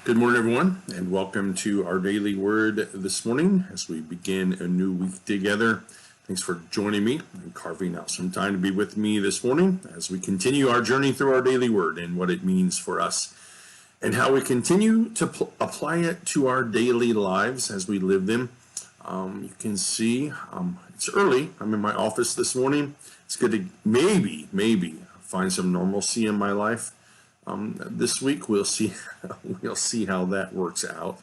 Good morning, everyone, and welcome to our daily word this morning as we begin a new week together. Thanks for joining me and carving out some time to be with me this morning as we continue our journey through our daily word and what it means for us and how we continue to apply it to our daily lives as we live them. You can see it's early. I'm in my office this morning. It's good to maybe find some normalcy in my life. This week we'll see how that works out.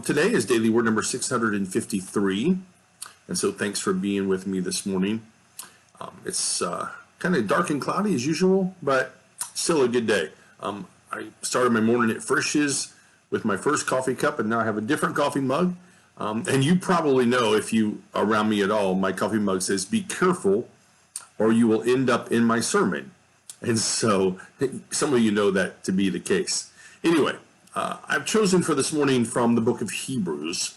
Today is daily word number 653, and so thanks for being with me this morning. It's kind of dark and cloudy as usual, but still a good day. I started my morning at Frisch's with my first coffee cup, and now I have a different coffee mug. And you probably know, if you are around me at all, my coffee mug says, "Be careful, or you will end up in my sermon." And so some of you know that to be the case. Anyway, I've chosen for this morning from the book of Hebrews,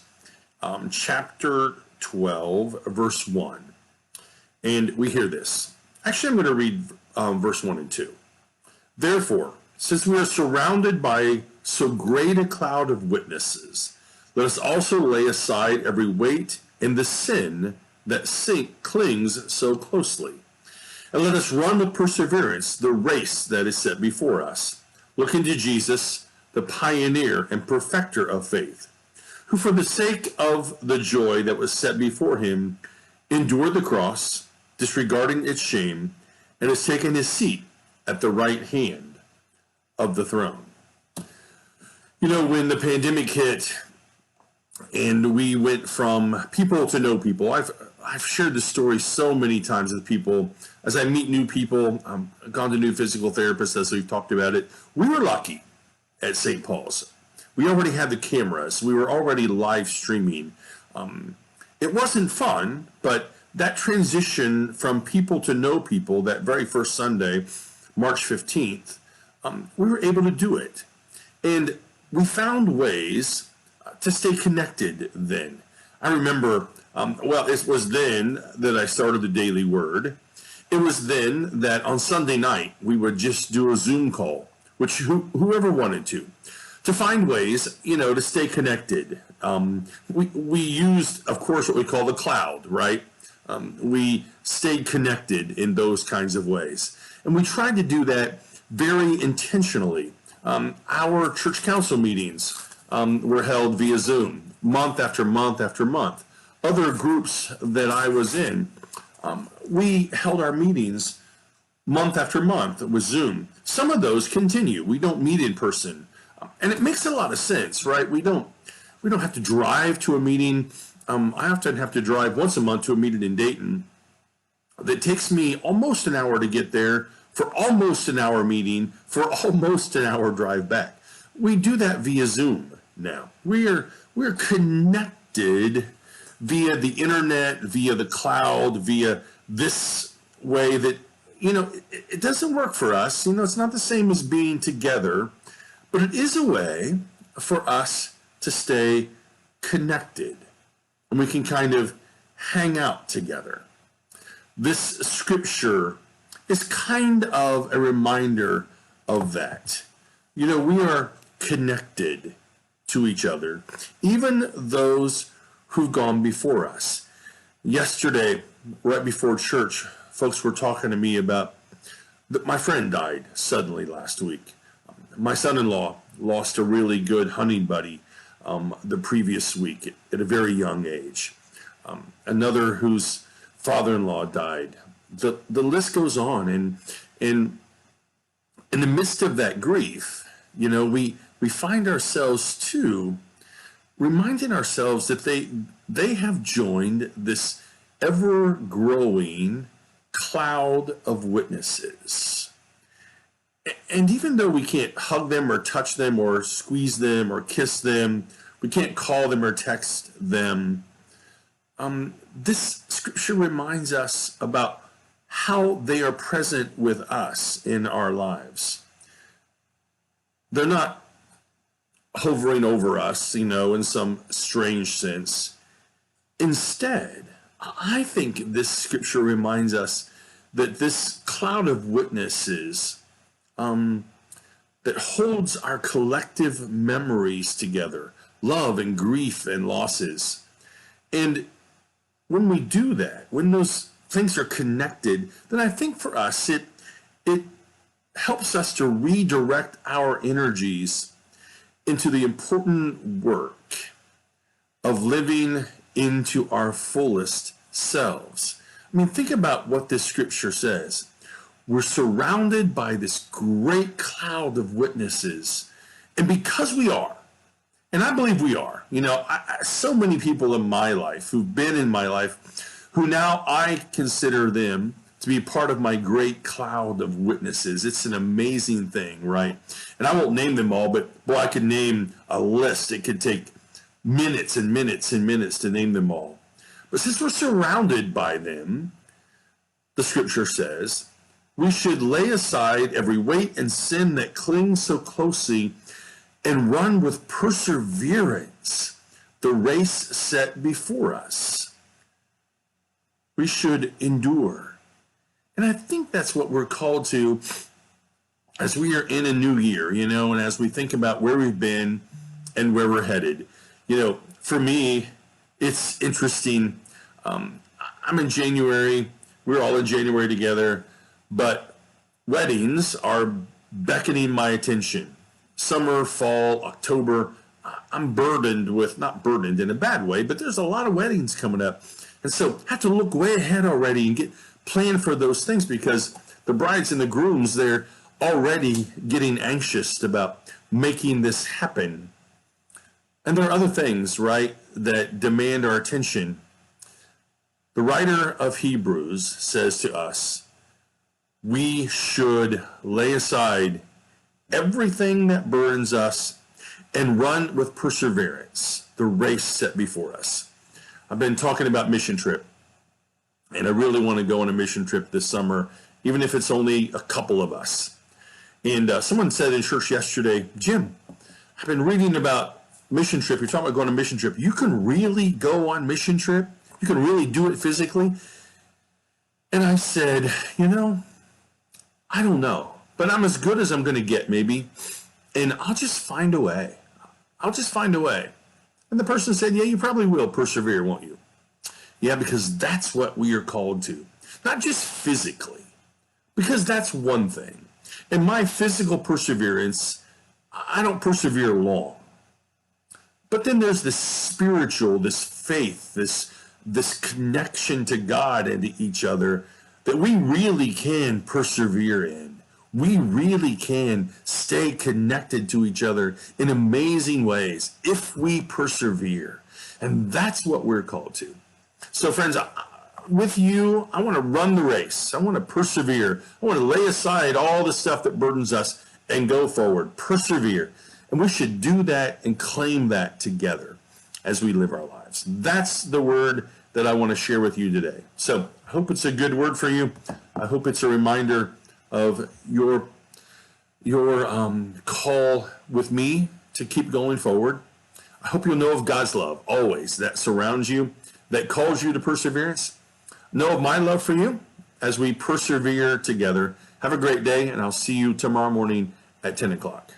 chapter 12, verse 1. And we hear this. Actually, I'm going to read verse 1 and 2. "Therefore, since we are surrounded by so great a cloud of witnesses, let us also lay aside every weight and the sin that clings so closely. And let us run with perseverance the race that is set before us, looking to Jesus, the pioneer and perfecter of faith, who for the sake of the joy that was set before him endured the cross, disregarding its shame, and has taken his seat at the right hand of the throne." You know, when the pandemic hit and we went from people to no people, I've shared this story so many times with people as I meet new people. I've gone to new physical therapists as we've talked about it. We were lucky at St. Paul's. We already had the cameras. We were already live streaming. It wasn't fun, but that transition from people to know people, that very first Sunday, March 15th, we were able to do it. And we found ways to stay connected then. I remember, it was then that I started the Daily Word. It was then that on Sunday night, we would just do a Zoom call, which whoever wanted to find ways, to stay connected. We used, of course, what we call the cloud, right? We stayed connected in those kinds of ways. And we tried to do that very intentionally. Our church council meetings were held via Zoom, month after month after month. Other groups that I was in, we held our meetings month after month with Zoom. Some of those continue. We don't meet in person, and it makes a lot of sense, right? We don't have to drive to a meeting. I often have to drive once a month to a meeting in Dayton. That takes me almost an hour to get there for almost an hour meeting for almost an hour drive back. We do that via Zoom now. We're connected via the internet, via the cloud, via this way that, it doesn't work for us. It's not the same as being together, but it is a way for us to stay connected. And we can kind of hang out together. This scripture is kind of a reminder of that. We are connected to each other, even those who've gone before us. Yesterday, right before church, folks were talking to me about that my friend died suddenly last week. My son-in-law lost a really good hunting buddy the previous week at a very young age. Another whose father-in-law died. The list goes on, and in the midst of that grief, we find ourselves too reminding ourselves that they have joined this ever-growing cloud of witnesses. And even though we can't hug them or touch them or squeeze them or kiss them, we can't call them or text them, this scripture reminds us about how they are present with us in our lives. They're not hovering over us, in some strange sense. Instead, I think this scripture reminds us that this cloud of witnesses that holds our collective memories together, love and grief and losses. And when we do that, when those things are connected, then I think for us, it helps us to redirect our energies into the important work of living into our fullest selves. I mean, think about what this scripture says. We're surrounded by this great cloud of witnesses. And because we are, and I believe we are, so many people in my life who've been in my life who now I consider them to be part of my great cloud of witnesses. It's an amazing thing, right? And I won't name them all, but boy, I could name a list. It could take minutes and minutes and minutes to name them all. But since we're surrounded by them, the scripture says, we should lay aside every weight and sin that clings so closely and run with perseverance the race set before us. We should endure. And I think that's what we're called to as we are in a new year, and as we think about where we've been and where we're headed. For me, it's interesting. I'm in January. We're all in January together. But weddings are beckoning my attention. Summer, fall, October, I'm burdened with, not burdened in a bad way, but there's a lot of weddings coming up. And so I have to look way ahead already and plan for those things, because the brides and the grooms, they're already getting anxious about making this happen. And there are other things, right, that demand our attention. The writer of Hebrews says to us, we should lay aside everything that burdens us and run with perseverance the race set before us. I've been talking about mission trip, and I really want to go on a mission trip this summer, even if it's only a couple of us. And someone said in church yesterday, Jim, I've been reading about mission trip. You're talking about going on a mission trip. You can really go on mission trip? You can really do it physically? And I said, I don't know, but I'm as good as I'm going to get, maybe, and I'll just find a way. I'll just find a way. And the person said, yeah, you probably will persevere, won't you? Yeah, because that's what we are called to. Not just physically, because that's one thing. In my physical perseverance, I don't persevere long. But then there's this spiritual, this faith, this connection to God and to each other that we really can persevere in. We really can stay connected to each other in amazing ways if we persevere. And that's what we're called to. So friends, with you, I want to run the race. I want to persevere. I want to lay aside all the stuff that burdens us and go forward. Persevere. And we should do that and claim that together as we live our lives. That's the word that I want to share with you today. So I hope it's a good word for you. I hope it's a reminder of your call with me to keep going forward. I hope you'll know of God's love always that surrounds you, that calls you to perseverance. Know of my love for you as we persevere together. Have a great day, and I'll see you tomorrow morning at 10 o'clock.